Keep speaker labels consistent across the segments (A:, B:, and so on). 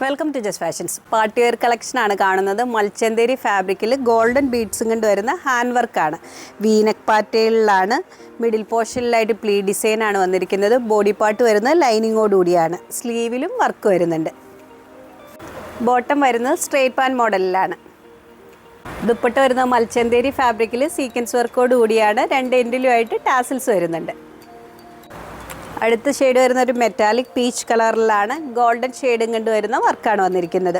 A: Welcome to just fashions. Party wear കളക്ഷനാണ് കാണുന്നത്. മൽച്ചന്തേരി ഫാബ്രിക്കിൽ ഗോൾഡൻ ബീഡ്സും കൊണ്ട് വരുന്ന ഹാൻഡ് വർക്കാണ്. വീനക്ക് പാറ്റേണിലാണ്. മിഡിൽ പോർഷനിലായിട്ട് പ്ലീ ഡിസൈനാണ് വന്നിരിക്കുന്നത്. ബോഡി പാർട്ട് വരുന്നത് ലൈനിങ്ങോടുകൂടിയാണ്. സ്ലീവിലും വർക്ക് വരുന്നുണ്ട്. ബോട്ടം വരുന്നത് സ്ട്രേറ്റ് പാൻ മോഡലിലാണ്. ദുപ്പട്ട വരുന്നത് മൽച്ചന്തേരി ഫാബ്രിക്കിൽ സീക്വൻസ് വർക്കോട് കൂടിയാണ്. രണ്ട് എൻഡിലുമായിട്ട് ടാസിൽസ് വരുന്നുണ്ട്. അടുത്ത ഷെയ്ഡ് വരുന്ന ഒരു മെറ്റാലിക് പീച്ച് കളറിലാണ്. ഗോൾഡൻ ഷെയ്ഡും കൊണ്ട് വരുന്ന വർക്കാണ് വന്നിരിക്കുന്നത്.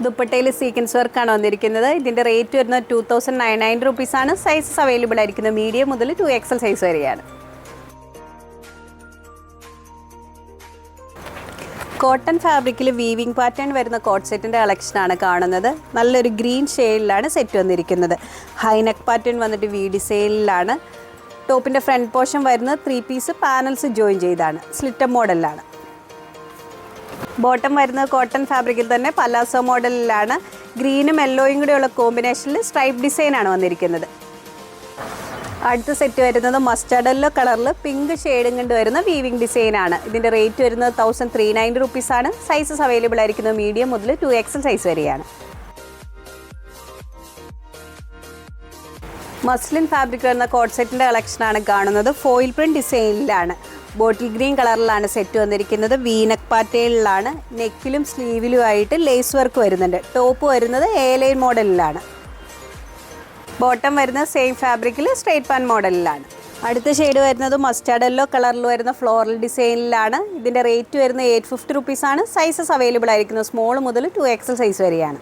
A: ദുപ്പട്ടയിൽ സീക്വൻസ് വർക്കാണ് വന്നിരിക്കുന്നത്. ഇതിൻ്റെ റേറ്റ് വരുന്നത് 2990 റുപ്പീസാണ്. സൈസസ് അവൈലബിൾ ആയിരിക്കുന്നത് മീഡിയം മുതൽ 2XL സൈസ് വരെയാണ്. കോട്ടൺ ഫാബ്രിക്കിൽ വീവിംഗ് പാറ്റേൺ വരുന്ന കോട്ട് സെറ്റിൻ്റെ കളക്ഷനാണ് കാണുന്നത്. നല്ലൊരു ഗ്രീൻ ഷെയ്ഡിലാണ് സെറ്റ് വന്നിരിക്കുന്നത്. ഹൈനെക്ക് പാറ്റേൺ വന്നിട്ട് വി ഡിസൈനിലാണ്. ടോപ്പിൻ്റെ ഫ്രണ്ട് പോർഷൻ വരുന്നത് 3 പീസ് പാനൽസ് ജോയിൻ ചെയ്താണ്. സ്ലിറ്റർ മോഡലിലാണ്. ബോട്ടം വരുന്നത് കോട്ടൺ ഫാബ്രിക്കിൽ തന്നെ പലാസോ മോഡലിലാണ്. ഗ്രീനും യെല്ലോയും കൂടെയുള്ള കോമ്പിനേഷനിൽ സ്ട്രൈപ്പ് ഡിസൈനാണ് വന്നിരിക്കുന്നത്. അടുത്ത സെറ്റ് വരുന്നത് മസ്റ്റാർഡ് യെല്ലോ കളറിൽ പിങ്ക് ഷെയ്ഡും കൊണ്ട് വരുന്ന വീവിംഗ് ഡിസൈനാണ്. ഇതിൻ്റെ റേറ്റ് വരുന്നത് 1390 റുപ്പീസാണ്. സൈസസ് അവൈലബിൾ ആയിരിക്കുന്നത് മീഡിയം മുതൽ 2XL സൈസ് വരെയാണ്. മസ്ലിൻ ഫാബ്രിക് വരുന്ന കോട്ട് സെറ്റിൻ്റെ കളക്ഷനാണ് കാണുന്നത്. ഫോയിൽ പ്രിൻറ്റ് ഡിസൈനിലാണ്. ബോട്ടിൽ ഗ്രീൻ കളറിലാണ് സെറ്റ് വന്നിരിക്കുന്നത്. വീനക്ക് പാറ്റേണിലാണ്. നെക്കിലും സ്ലീവിലുമായിട്ട് ലേസ് വർക്ക് വരുന്നുണ്ട്. ടോപ്പ് വരുന്നത് എ-ലൈൻ മോഡലിലാണ്. ബോട്ടം വരുന്നത് സെയിം ഫാബ്രിക്കിൽ സ്ട്രേറ്റ് പാൻ മോഡലിലാണ്. അടുത്ത ഷെയ്ഡ് വരുന്നത് മസ്റ്റാർഡ് യെല്ലോ കളറിൽ വരുന്ന ഫ്ലോറൽ ഡിസൈനിലാണ്. ഇതിൻ്റെ റേറ്റ് വരുന്നത് 850 റുപ്പീസാണ്. സൈസസ് അവൈലബിൾ ആയിരിക്കുന്നത് സ്മോൾ മുതൽ 2XL സൈസ് വരെയാണ്.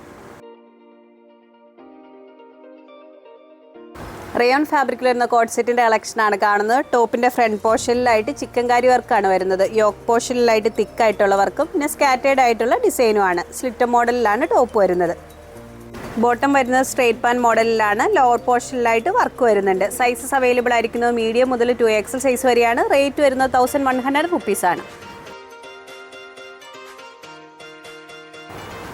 A: റയോൺ ഫാബ്രിക്കിൽ വരുന്ന കോട്ട് സെറ്റിൻ്റെ കളക്ഷനാണ് കാണുന്നത്. ടോപ്പിൻ്റെ ഫ്രണ്ട് പോർഷനിലായിട്ട് ചിക്കൻ കാരി വർക്കാണ് വരുന്നത്. യോക്ക് പോർഷനിലായിട്ട് തിക്കായിട്ടുള്ള വർക്കും പിന്നെ സ്കാറ്റേഡ് ആയിട്ടുള്ള ഡിസൈനുമാണ്. സ്ലിറ്റർ മോഡലിലാണ് ടോപ്പ് വരുന്നത്. ബോട്ടം വരുന്നത് സ്ട്രേറ്റ് പാൻ മോഡലിലാണ്. ലോവർ പോർഷനിലായിട്ട് വർക്ക് വരുന്നുണ്ട്. സൈസസ് അവൈലബിൾ ആയിരിക്കുന്നത് മീഡിയം മുതൽ 2XL സൈസ് വരെയാണ്. റേറ്റ് വരുന്നത് 1100 റുപ്പീസാണ്.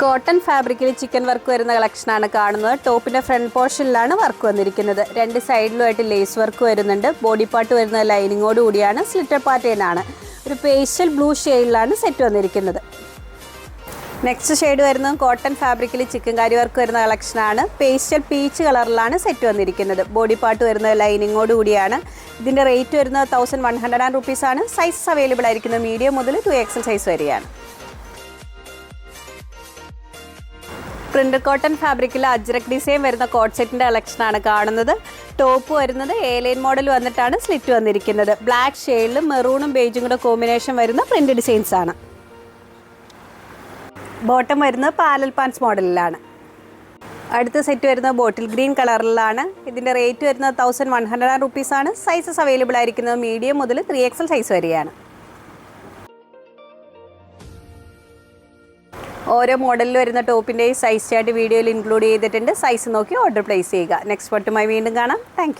A: കോട്ടൺ ഫാബ്രിക്കിൽ ചിക്കൻ വർക്ക് വരുന്ന കളക്ഷനാണ് കാണുന്നത്. ടോപ്പിൻ്റെ ഫ്രണ്ട് പോർഷനിലാണ് വർക്ക് വന്നിരിക്കുന്നത്. രണ്ട് സൈഡിലുമായിട്ട് ലേസ് വർക്ക് വരുന്നുണ്ട്. ബോഡി പാർട്ട് വരുന്നത് ലൈനിങ്ങോട് കൂടിയാണ്. സ്ലിറ്റർ പാറ്റേണാണ്. ഒരു പേസ്റ്റൽ ബ്ലൂ ഷെയ്ഡിലാണ് സെറ്റ് വന്നിരിക്കുന്നത്. നെക്സ്റ്റ് ഷെയ്ഡ് വരുന്നത് കോട്ടൺ ഫാബ്രിക്കിൽ ചിക്കൻ കാരി വർക്ക് വരുന്ന കളക്ഷനാണ്. പേസ്റ്റൽ പീച്ച് കളറിലാണ് സെറ്റ് വന്നിരിക്കുന്നത്. ബോഡി പാർട്ട് വരുന്നത് ലൈനിങ്ങോട് കൂടിയാണ്. ഇതിൻ്റെ റേറ്റ് വരുന്നത് 1100 റുപ്പീസാണ്. സൈസസ് അവൈലബിൾ ആയിരിക്കുന്നത് മീഡിയം മുതൽ 2XL സൈസ് വരെയാണ്. പ്രിൻ്റ് കോട്ടൺ ഫാബ്രിക്കിൽ അജ്രക് ഡിസൈൻ വരുന്ന കോട്ട് സെറ്റിൻ്റെ കളക്ഷനാണ് കാണുന്നത്. ടോപ്പ് വരുന്നത് എ-ലൈൻ മോഡൽ വന്നിട്ടാണ് സ്ലിറ്റ് വന്നിരിക്കുന്നത്. ബ്ലാക്ക് ഷെയ്ഡിലും മെറൂണും ബേജും കൂടെ കോമ്പിനേഷൻ വരുന്ന പ്രിൻ്റ് ഡിസൈൻസ് ആണ്. ബോട്ടം വരുന്നത് പാരലൽ പാൻസ് മോഡലിലാണ്. അടുത്ത സെറ്റ് വരുന്നത് ബോട്ടിൽ ഗ്രീൻ കളറിലാണ്. ഇതിൻ്റെ റേറ്റ് വരുന്നത് 1100 റുപ്പീസാണ്. സൈസസ് അവൈലബിൾ ആയിരിക്കുന്നത് മീഡിയം മുതൽ 3XL സൈസ് വരെയാണ്. ഓരോ മോഡലിൽ വരുന്ന ടോപ്പിൻ്റെയും സൈസ് ചാർട്ട് വീഡിയോയിൽ ഇൻക്ലൂഡ് ചെയ്തിട്ടുണ്ട്. സൈസ് നോക്കി ഓർഡർ പ്ലേസ് ചെയ്യുക. നെക്സ്റ്റ് പട്ടുമായി വീണ്ടും കാണാം. താങ്ക്